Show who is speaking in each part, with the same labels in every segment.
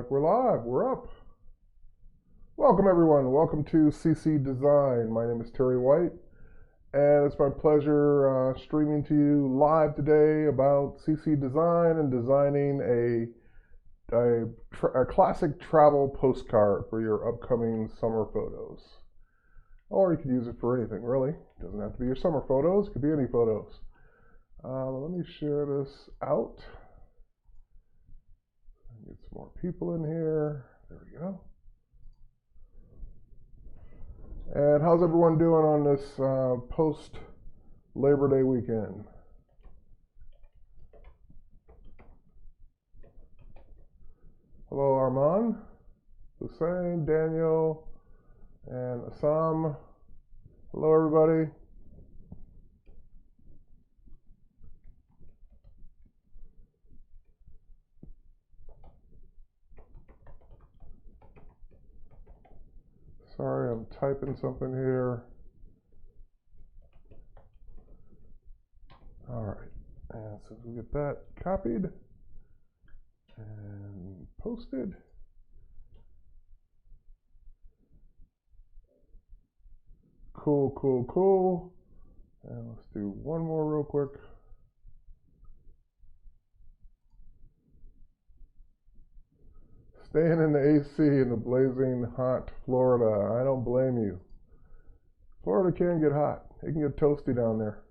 Speaker 1: like we're live. We're up. Welcome, everyone. Welcome to CC Design. My name is Terry White, and it's my pleasure streaming to you live today about CC Design and designing a classic travel postcard for your upcoming summer photos. Or you could use it for anything, really. It doesn't have to be your summer photos. It could be any photos. Let me share this out. Get some more people in here. There we go. And how's everyone doing on this post-Labor Day weekend? Hello, Armand, Hussein, Daniel, and Assam. Hello, everybody. Sorry, I'm typing something here. All right, and so we get that copied and posted. Cool, cool, cool. And let's do one more real quick. Staying in the AC in the blazing hot Florida. I don't blame you. Florida can get hot. It can get toasty down there.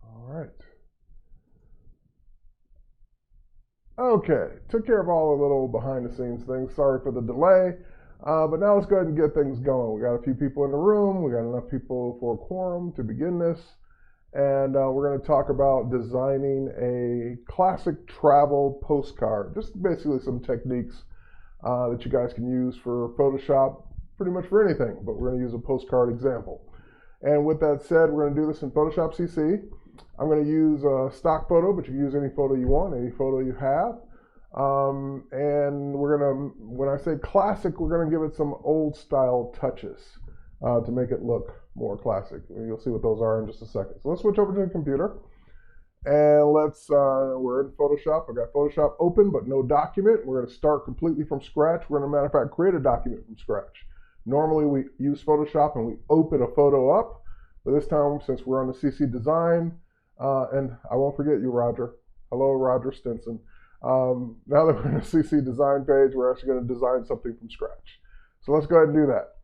Speaker 1: All right. Okay, took care of all the little behind the scenes things. Sorry for the delay. But now let's go ahead and get things going. We got a few people in the room. We got enough people for a quorum to begin this. And we're going to talk about designing a classic travel postcard. Just basically some techniques that you guys can use for Photoshop, pretty much for anything, but we're going to use a postcard example. And with that said, we're going to do this in Photoshop CC. I'm going to use a stock photo, but you can use any photo you want, any photo you have. And we're going to, when I say classic, we're going to give it some old style touches to make it look more classic. You'll see what those are in just a second. So let's switch over to the computer and we're in Photoshop. I've got Photoshop open but no document. We're going to start completely from scratch. We're going to, matter of fact, create a document from scratch. Normally we use Photoshop and we open a photo up, but this time, since we're on the CC Design, and I won't forget you, Roger. Hello, Roger Stinson. Now that we're in the CC Design page, we're actually going to design something from scratch. So let's go ahead and do that.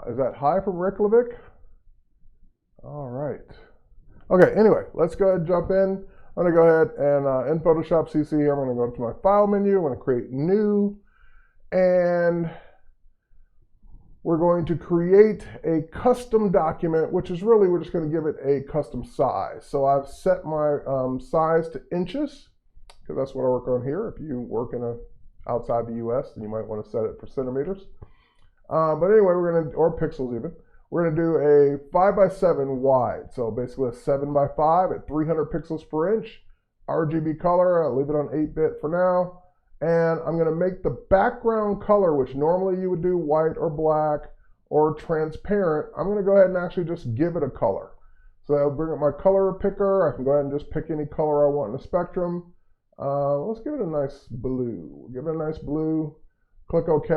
Speaker 1: Is that hi from Reykjavik? All right. Okay, anyway, let's go ahead and jump in. I'm going to go ahead and in Photoshop CC, I'm going to go to my File menu. I'm going to create New, and we're going to create a custom document, which is really, we're just going to give it a custom size. So I've set my size to inches, because that's what I work on here. If you work outside the US, then you might want to set it for centimeters. But anyway, we're going to, or pixels even, we're going to do a 5x7 wide. So basically a 7x5 at 300 pixels per inch. RGB color, I'll leave it on 8-bit for now. And I'm going to make the background color, which normally you would do white or black or transparent. I'm going to go ahead and actually just give it a color. So I'll bring up my color picker. I can go ahead and just pick any color I want in the spectrum. Let's give it a nice blue. Give it a nice blue. Click OK,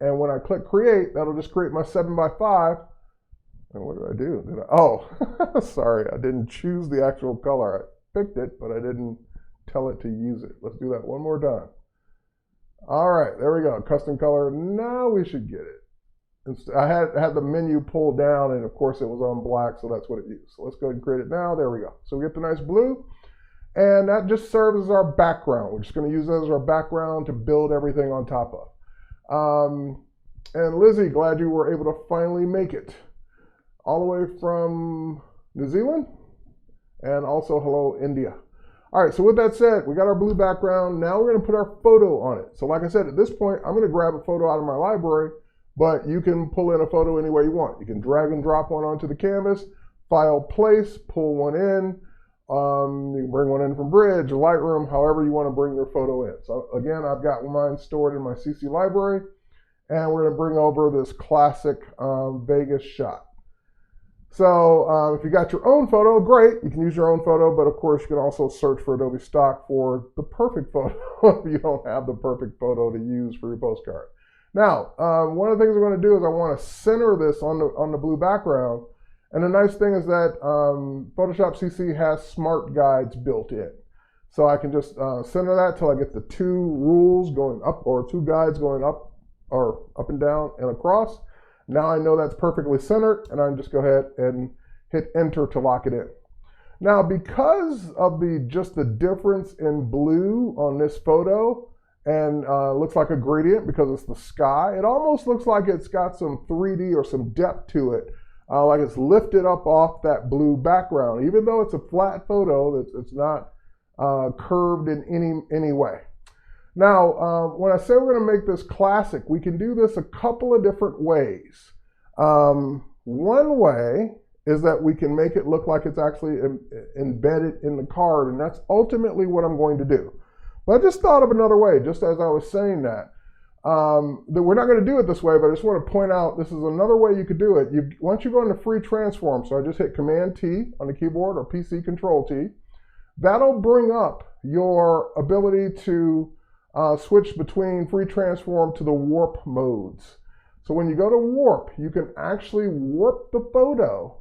Speaker 1: and when I click Create, that'll just create my 7x5. And what did I do? Oh, sorry, I didn't choose the actual color. I picked it, but I didn't tell it to use it. Let's do that one more time. All right, there we go. Custom color. Now we should get it. I had the menu pulled down, and of course it was on black, so that's what it used. So let's go ahead and create it now. There we go. So we get the nice blue. And that just serves as our background. We're just going to use that as our background to build everything on top of. And Lizzie, glad you were able to finally make it. All the way from New Zealand. And also hello, India. All right, so with that said, we got our blue background. Now we're going to put our photo on it. So like I said, at this point, I'm going to grab a photo out of my library, but you can pull in a photo any way you want. You can drag and drop one onto the canvas, file place, pull one in. You can bring one in from Bridge, Lightroom, however you want to bring your photo in. So again, I've got mine stored in my CC library, and we're going to bring over this classic Vegas shot. So if you got your own photo, great, you can use your own photo, but of course you can also search for Adobe stock for the perfect photo if you don't have the perfect photo to use for your postcard. Now, one of the things I'm going to do is I want to center this on the blue background. And the nice thing is that Photoshop CC has smart guides built in. So I can just center that till I get the two rules going up, or two guides going up, or up and down and across. Now I know that's perfectly centered, and I can just go ahead and hit enter to lock it in. Now, because of just the difference in blue on this photo, and looks like a gradient because it's the sky, it almost looks like it's got some 3D or some depth to it, like it's lifted up off that blue background. Even though it's a flat photo, it's not curved in any way. Now, when I say we're going to make this classic, we can do this a couple of different ways. One way is that we can make it look like it's actually embedded in the card, and that's ultimately what I'm going to do. But I just thought of another way, just as I was saying that we're not going to do it this way, but I just want to point out this is another way you could do it. Once you go into free transform, so I just hit Command T on the keyboard or PC Control T, that'll bring up your ability to switch between free transform to the warp modes. So when you go to warp, you can actually warp the photo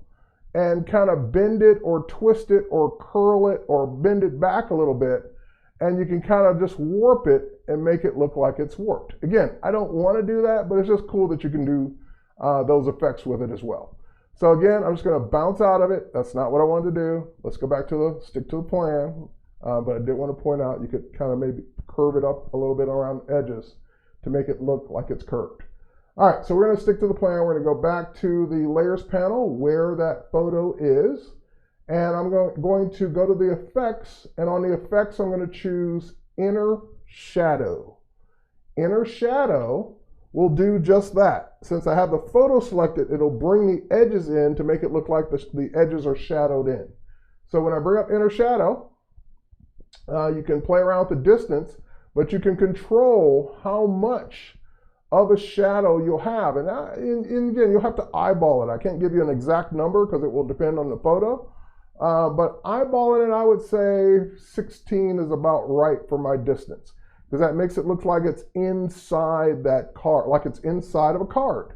Speaker 1: and kind of bend it or twist it or curl it or bend it back a little bit, and you can kind of just warp it and make it look like it's warped. Again, I don't want to do that, but it's just cool that you can do those effects with it as well. So again, I'm just going to bounce out of it. That's not what I wanted to do. Let's go back to stick to the plan. But I did want to point out you could kind of maybe curve it up a little bit around the edges to make it look like it's curved. All right, so we're going to stick to the plan. We're going to go back to the layers panel where that photo is. And I'm going to go to the effects. And on the effects, I'm going to choose inner shadow. Inner shadow will do just that. Since I have the photo selected, it'll bring the edges in to make it look like the edges are shadowed in. So when I bring up inner shadow, you can play around with the distance, but you can control how much of a shadow you'll have. And again, you'll have to eyeball it. I can't give you an exact number because it will depend on the photo. But eyeballing it, I would say 16 is about right for my distance, because that makes it look like it's inside that card, like it's inside of a card.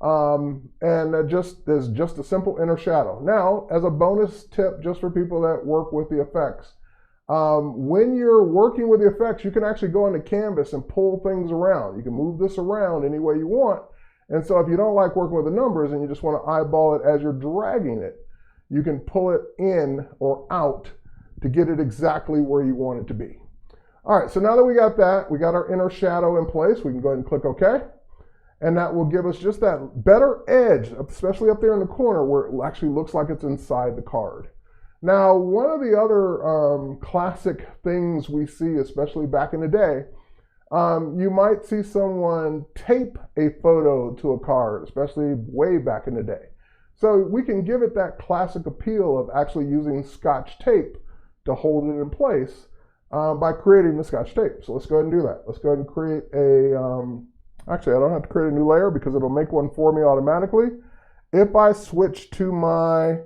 Speaker 1: And there's just a simple inner shadow. Now, as a bonus tip, just for people that work with the effects, when you're working with the effects, you can actually go into Canvas and pull things around. You can move this around any way you want. And so if you don't like working with the numbers and you just want to eyeball it as you're dragging it, you can pull it in or out to get it exactly where you want it to be. All right, so now that we got that, we got our inner shadow in place, we can go ahead and click OK. And that will give us just that better edge, especially up there in the corner where it actually looks like it's inside the card. Now, one of the other classic things we see, especially back in the day, you might see someone tape a photo to a card, especially way back in the day. So we can give it that classic appeal of actually using Scotch tape to hold it in place by creating the Scotch tape. So let's go ahead and do that. Let's go ahead and create actually I don't have to create a new layer because it'll make one for me automatically. If I switch to my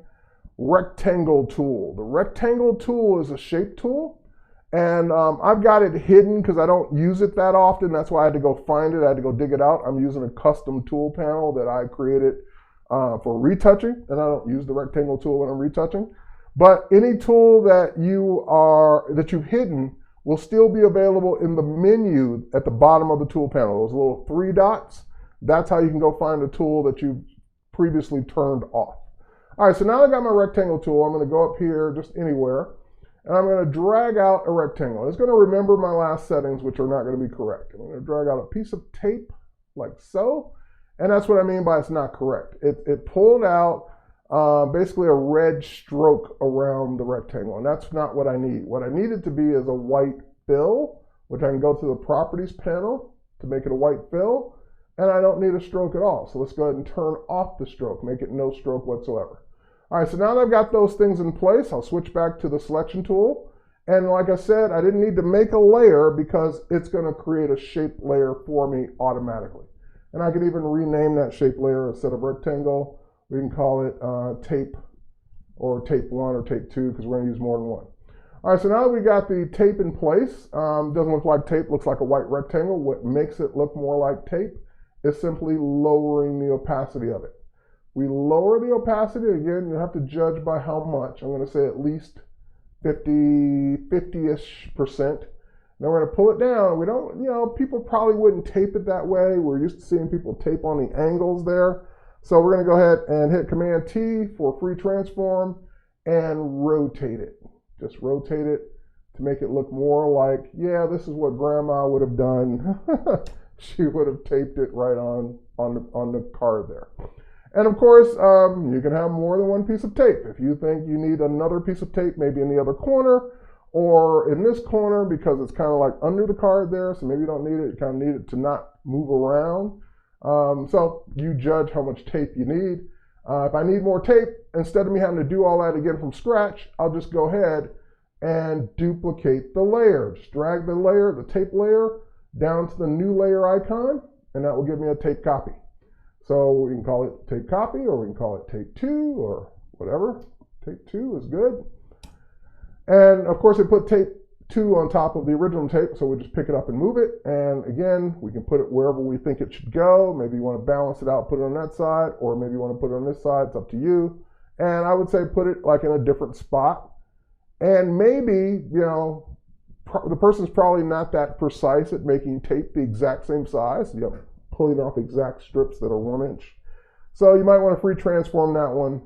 Speaker 1: rectangle tool, the rectangle tool is a shape tool, and I've got it hidden because I don't use it that often. That's why I had to go find it. I had to go dig it out. I'm using a custom tool panel that I created for retouching, and I don't use the rectangle tool when I'm retouching. But any tool that you've hidden will still be available in the menu at the bottom of the tool panel. Those little 3 dots, that's how you can go find a tool that you've previously turned off. All right, so now I've got my rectangle tool. I'm going to go up here just anywhere, and I'm going to drag out a rectangle. It's going to remember my last settings, which are not going to be correct. I'm going to drag out a piece of tape like so, and that's what I mean by it's not correct. It pulled out basically a red stroke around the rectangle, and that's not what I need. What I need it to be is a white fill, which I can go to the Properties panel to make it a white fill, and I don't need a stroke at all. So let's go ahead and turn off the stroke, make it no stroke whatsoever. All right, so now that I've got those things in place, I'll switch back to the selection tool. And like I said, I didn't need to make a layer because it's going to create a shape layer for me automatically. And I can even rename that shape layer. Instead of rectangle, We can call it tape or tape 1 or tape 2 because we're going to use more than one. All right, so now that we got the tape in place, doesn't look like tape, looks like a white rectangle. What makes it look more like tape is simply lowering the opacity of it. We lower the opacity, again, you have to judge by how much. I'm going to say at least 50-ish%. Then we're going to pull it down. We don't, people probably wouldn't tape it that way. We're used to seeing people tape on the angles there. So we're going to go ahead and hit Command T for free transform and rotate it. Just rotate it to make it look more like, yeah, this is what Grandma would have done. She would have taped it right on the card there. And of course, you can have more than one piece of tape. If you think you need another piece of tape, maybe in the other corner or in this corner because it's kind of like under the card there, so maybe you don't need it. You kind of need it to not move around. So you judge how much tape you need. If I need more tape, instead of me having to do all that again from scratch, I'll just go ahead and duplicate the layer. Just drag the layer, the tape layer, down to the new layer icon, and that will give me a tape copy. So we can call it tape copy, or we can call it tape 2, or whatever. Tape 2 is good. And of course, I put tape 2 on top of the original tape, so we just pick it up and move it. And again, we can put it wherever we think it should go. Maybe you want to balance it out, put it on that side, or maybe you want to put it on this side. It's up to you. And I would say put it like in a different spot. And maybe, the person's probably not that precise at making tape the exact same size. Pulling off exact strips that are 1 inch. So you might want to free transform that one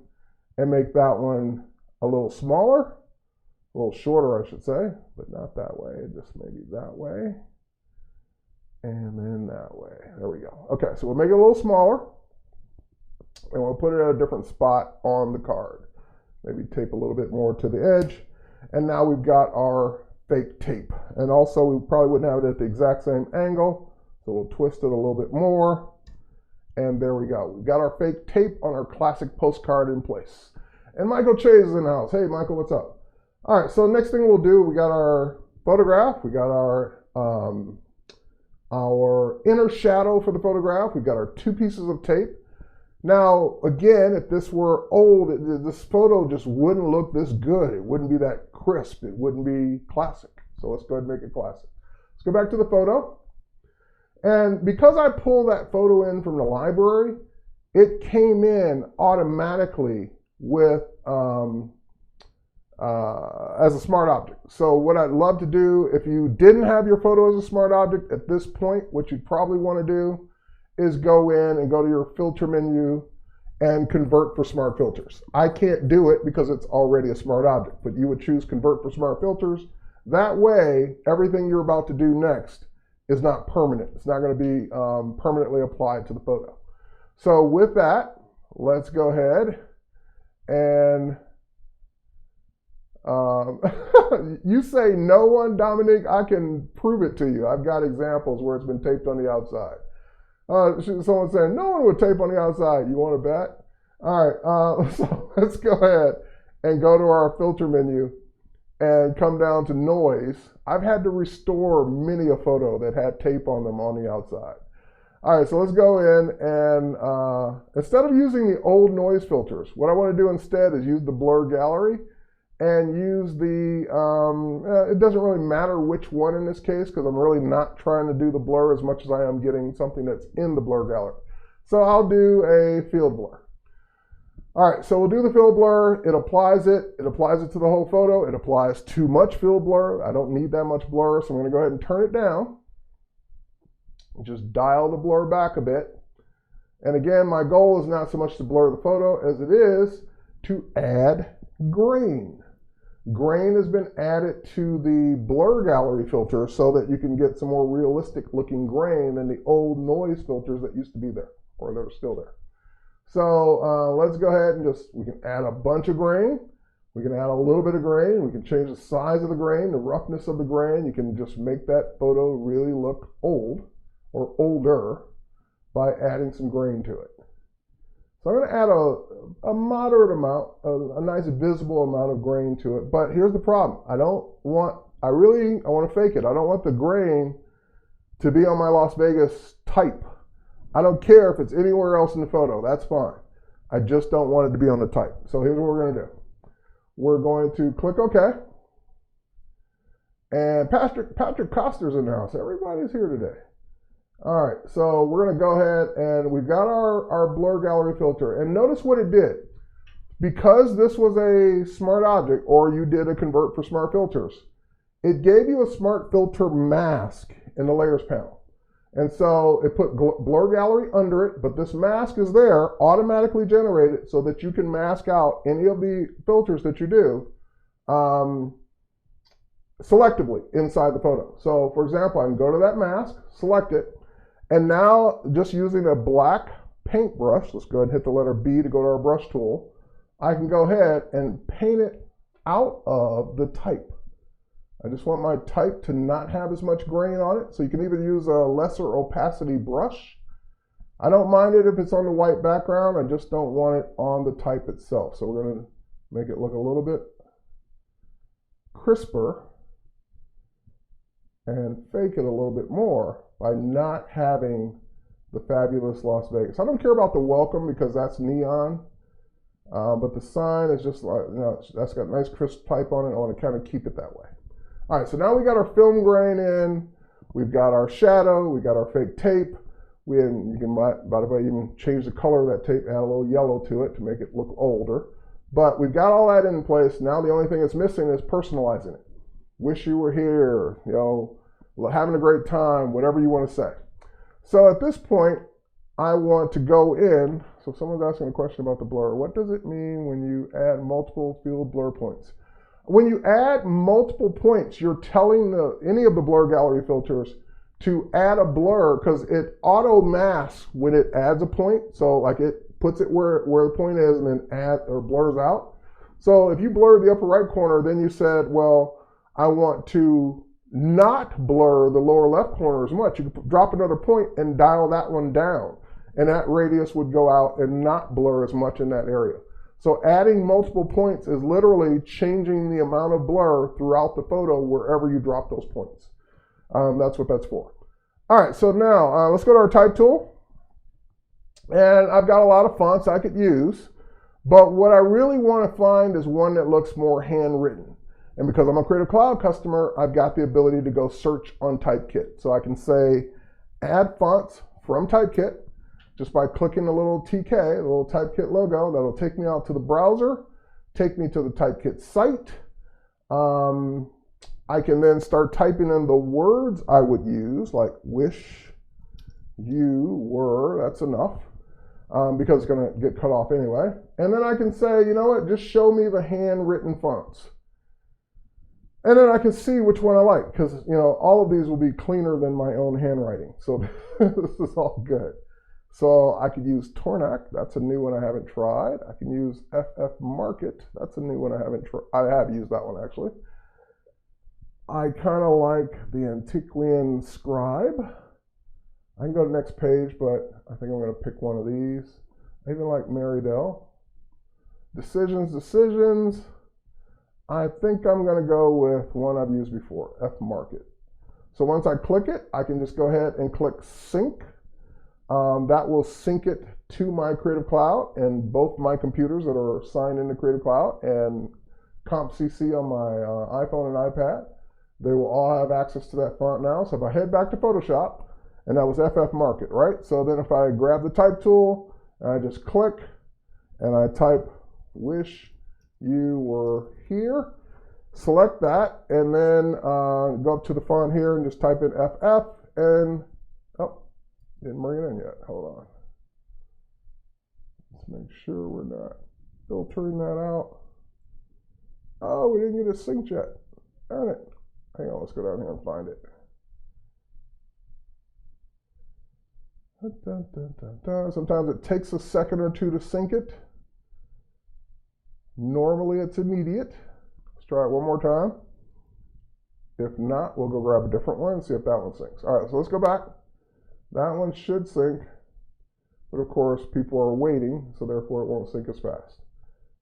Speaker 1: and make that one a little smaller. A little shorter, I should say, but not that way, just maybe that way, and then that way. There we go. Okay, so we'll make it a little smaller, and we'll put it at a different spot on the card. Maybe tape a little bit more to the edge, and now we've got our fake tape. And also, we probably wouldn't have it at the exact same angle, so we'll twist it a little bit more, and there we go. We've got our fake tape on our classic postcard in place. And Michael Chase is in the house. Hey, Michael, what's up? All right, so next thing we'll do, we got our photograph, we got our inner shadow for the photograph, we've got our 2 pieces of tape. Now, again, if this were old, this photo just wouldn't look this good. It wouldn't be that crisp. It wouldn't be classic. So let's go ahead and make it classic. Let's go back to the photo. And because I pulled that photo in from the library, it came in automatically with as a smart object. So what I'd love to do, if you didn't have your photo as a smart object at this point, what you'd probably want to do is go in and go to your filter menu and convert for smart filters. I can't do it because it's already a smart object, but you would choose convert for smart filters. That way, everything you're about to do next is not permanent. It's not going to be permanently applied to the photo. So with that, let's go ahead and you say no one, Dominique, I can prove it to you. I've got examples where it's been taped on the outside. Someone saying no one would tape on the outside. You want to bet? All right, so let's go ahead and go to our filter menu and come down to noise. I've had to restore many a photo that had tape on them on the outside. All right, so let's go in and instead of using the old noise filters, what I want to do instead is use the blur gallery and use the, it doesn't really matter which one in this case because I'm really not trying to do the blur as much as I am getting something that's in the blur gallery. So I'll do a field blur. All right, so we'll do the field blur. It applies it to the whole photo. It applies too much field blur. I don't need that much blur, so I'm going to go ahead and turn it down. Just dial the blur back a bit. And again, my goal is not so much to blur the photo as it is to add grain. Grain has been added to the blur gallery filter so that you can get some more realistic looking grain than the old noise filters that used to be there, or that are still there. So let's go ahead and we can add a bunch of grain. We can add a little bit of grain. We can change the size of the grain, the roughness of the grain. You can just make that photo really look old or older by adding some grain to it. So I'm going to add a moderate amount, a nice visible amount of grain to it. But here's the problem. I want to fake it. I don't want the grain to be on my Las Vegas type. I don't care if it's anywhere else in the photo. That's fine. I just don't want it to be on the type. So here's what we're going to do. We're going to click OK. And Patrick Coster's in the house. Everybody's here today. All right, so we're going to go ahead and we've got our blur gallery filter. And notice what it did. Because this was a smart object, or you did a convert for smart filters, it gave you a smart filter mask in the layers panel. And so it put blur gallery under it, but this mask is there, automatically generated, so that you can mask out any of the filters that you do selectively inside the photo. So for example, I can go to that mask, select it, and now just using a black paintbrush, let's go ahead and hit the letter B to go to our brush tool, I can go ahead and paint it out of the type. I just want my type to not have as much grain on it, so you can either use a lesser opacity brush. I don't mind it if it's on the white background, I just don't want it on the type itself. So we're going to make it look a little bit crisper and fake it a little bit more by not having the fabulous Las Vegas. I don't care about the welcome because that's neon, but the sign is just like, you know, that's got nice crisp type on it. I want to kind of keep it that way. All right, so now we got our film grain in, we've got our shadow, we got our fake tape. You can, by the way, even change the color of that tape, add a little yellow to it to make it look older. But we've got all that in place. Now the only thing that's missing is personalizing it. Wish you were here, you know, having a great time, whatever you want to say. So at this point, I want to go in. So someone's asking a question about the blur. What does it mean when you add multiple field blur points? When you add multiple points, you're telling any of the blur gallery filters to add a blur, because it auto masks when it adds a point. So like it puts it where the point is and then blurs out. So if you blur the upper right corner, then you said, well, I want to not blur the lower left corner as much. You could drop another point and dial that one down, and that radius would go out and not blur as much in that area. So adding multiple points is literally changing the amount of blur throughout the photo wherever you drop those points. That's what that's for. All right, so now let's go to our type tool. And I've got a lot of fonts I could use, but what I really want to find is one that looks more handwritten. And because I'm a Creative Cloud customer, I've got the ability to go search on Typekit. So I can say add fonts from Typekit. Just by clicking the little TK, the little Typekit logo, that'll take me out to the browser, take me to the Typekit site. I can then start typing in the words I would use, like wish you were, that's enough, because it's gonna get cut off anyway. And then I can say, you know what, just show me the handwritten fonts. And then I can see which one I like, because you know all of these will be cleaner than my own handwriting. So this is all good. So I could use Tornak, that's a new one I haven't tried. I can use FF Market, that's a new one I haven't tried. I have used that one actually. I kind of like the Antiquarian Scribe. I can go to the next page, but I think I'm going to pick one of these. I even like Marydell. Decisions. I think I'm going to go with one I've used before, F Market. So once I click it, I can just go ahead and click Sync. That will sync it to my Creative Cloud and both my computers that are signed into Creative Cloud and Comp CC on my iPhone and iPad. They will all have access to that font now. So if I head back to Photoshop, and that was FF Market, right? So then if I grab the type tool, and I just click, and I type wish you were here, select that, and then go up to the font here and just type in FF, and oh, didn't bring it in yet. Hold on. Let's make sure we're not filtering that out. Oh, we didn't get it synced yet. Darn it. Hang on, let's go down here and find it. Sometimes it takes a second or two to sync it. Normally it's immediate. Let's try it one more time. If not, we'll go grab a different one and see if that one syncs. All right, so let's go back. That one should sync, but of course people are waiting, so therefore it won't sync as fast.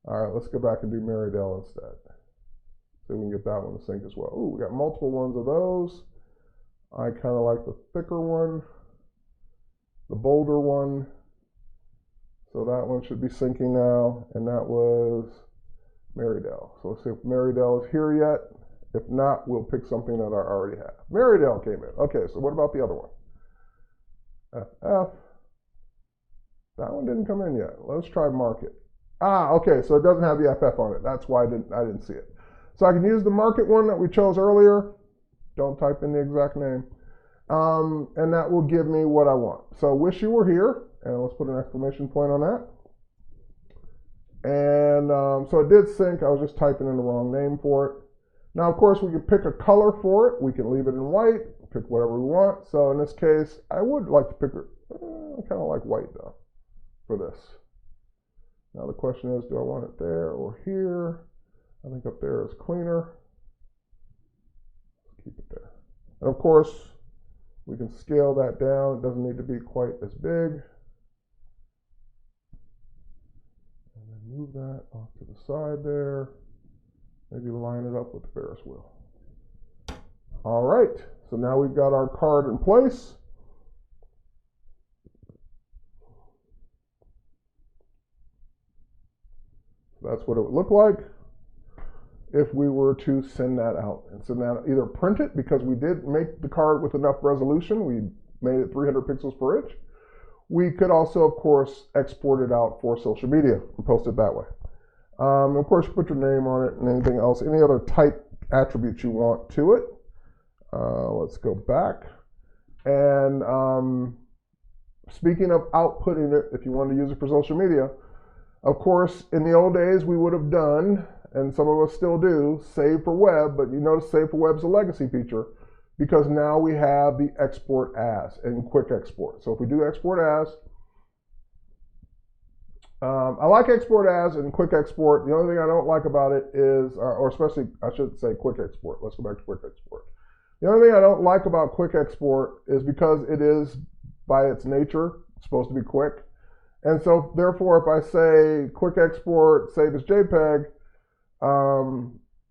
Speaker 1: All right, let's go back and do Marydell instead. So we can get that one to sync as well. Ooh, we got multiple ones of those. I kind of like the thicker one, the bolder one. So that one should be syncing now, and that was Marydale. So let's see if Marydale is here yet. If not, we'll pick something that I already have. Marydale came in. Okay, so what about the other one? FF. That one didn't come in yet. Let's try Market. Okay, so it doesn't have the FF on it. That's why I didn't see it. So I can use the Market one that we chose earlier. Don't type in the exact name. And that will give me what I want. So wish you were here, and let's put an exclamation point on that. And so it did sync. I was just typing in the wrong name for it. Now, of course, we can pick a color for it. We can leave it in white, pick whatever we want. So in this case, I would like to pick I kind of like white though for this. Now the question is, do I want it there or here? I think up there is cleaner. Let's keep it there. And of course, we can scale that down. It doesn't need to be quite as big. And then move that off to the side there. Maybe line it up with the Ferris wheel. All right, so now we've got our card in place. That's what it would look like if we were to send that out. And send that, either print it, because we did make the card with enough resolution. We made it 300 pixels per inch. We could also, of course, export it out for social media and post it that way. Of course, you put your name on it and anything else, any other type attributes you want to it. Let's go back. And speaking of outputting it, if you want to use it for social media, of course, in the old days, we would have done, and some of us still do, save for web, but you notice save for web is a legacy feature because now we have the export as and quick export. So if we do export as, I like export as and quick export. The only thing I don't like about it is, or especially, I should say quick export. Let's go back to quick export. The only thing I don't like about quick export is because it is, by its nature, supposed to be quick. And so, therefore, if I say quick export, save as JPEG,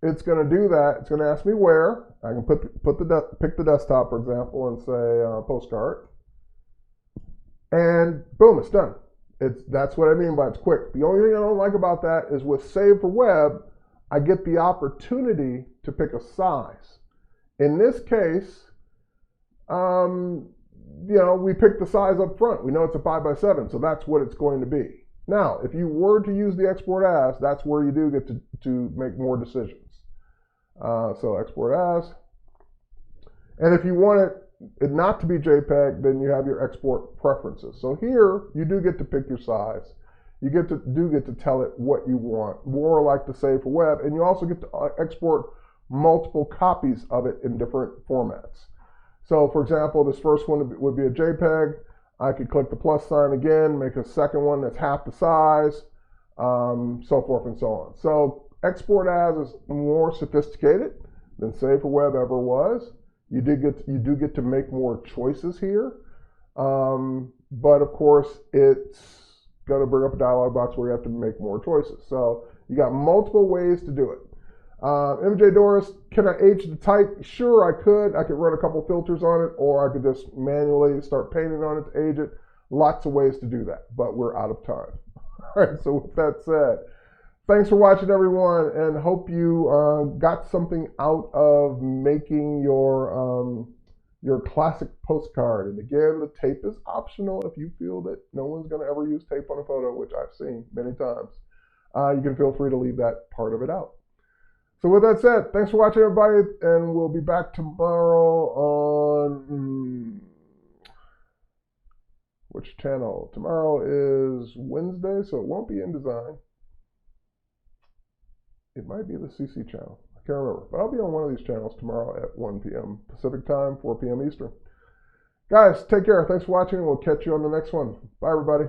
Speaker 1: it's going to do that. It's going to ask me where. I can pick the desktop, for example, and say Postcard. And boom, it's done. That's what I mean by it's quick. The only thing I don't like about that is with Save for Web, I get the opportunity to pick a size. In this case, we pick the size up front. We know it's a 5x7, so that's what it's going to be. Now, if you were to use the export as, that's where you do get to make more decisions. So export as. And if you want it not to be JPEG, then you have your export preferences. So here, you do get to pick your size. You do get to tell it what you want, more like the Save for Web, and you also get to export multiple copies of it in different formats. So for example, this first one would be a JPEG. I could click the plus sign again, make a second one that's half the size, so forth and so on. So export as is more sophisticated than Save for Web ever was. You do get to make more choices here, but of course it's going to bring up a dialog box where you have to make more choices. So you got multiple ways to do it. MJ Doris, can I age the type? Sure, I could. I could run a couple filters on it, or I could just manually start painting on it to age it. Lots of ways to do that, but we're out of time. All right, so with that said, thanks for watching, everyone, and hope you got something out of making your classic postcard. And again, the tape is optional if you feel that no one's going to ever use tape on a photo, which I've seen many times. You can feel free to leave that part of it out. So with that said, thanks for watching, everybody, and we'll be back tomorrow on which channel? Tomorrow is Wednesday, so it won't be InDesign. It might be the CC channel. I can't remember, but I'll be on one of these channels tomorrow at 1 p.m. Pacific time, 4 p.m. Eastern. Guys, take care. Thanks for watching, and we'll catch you on the next one. Bye, everybody.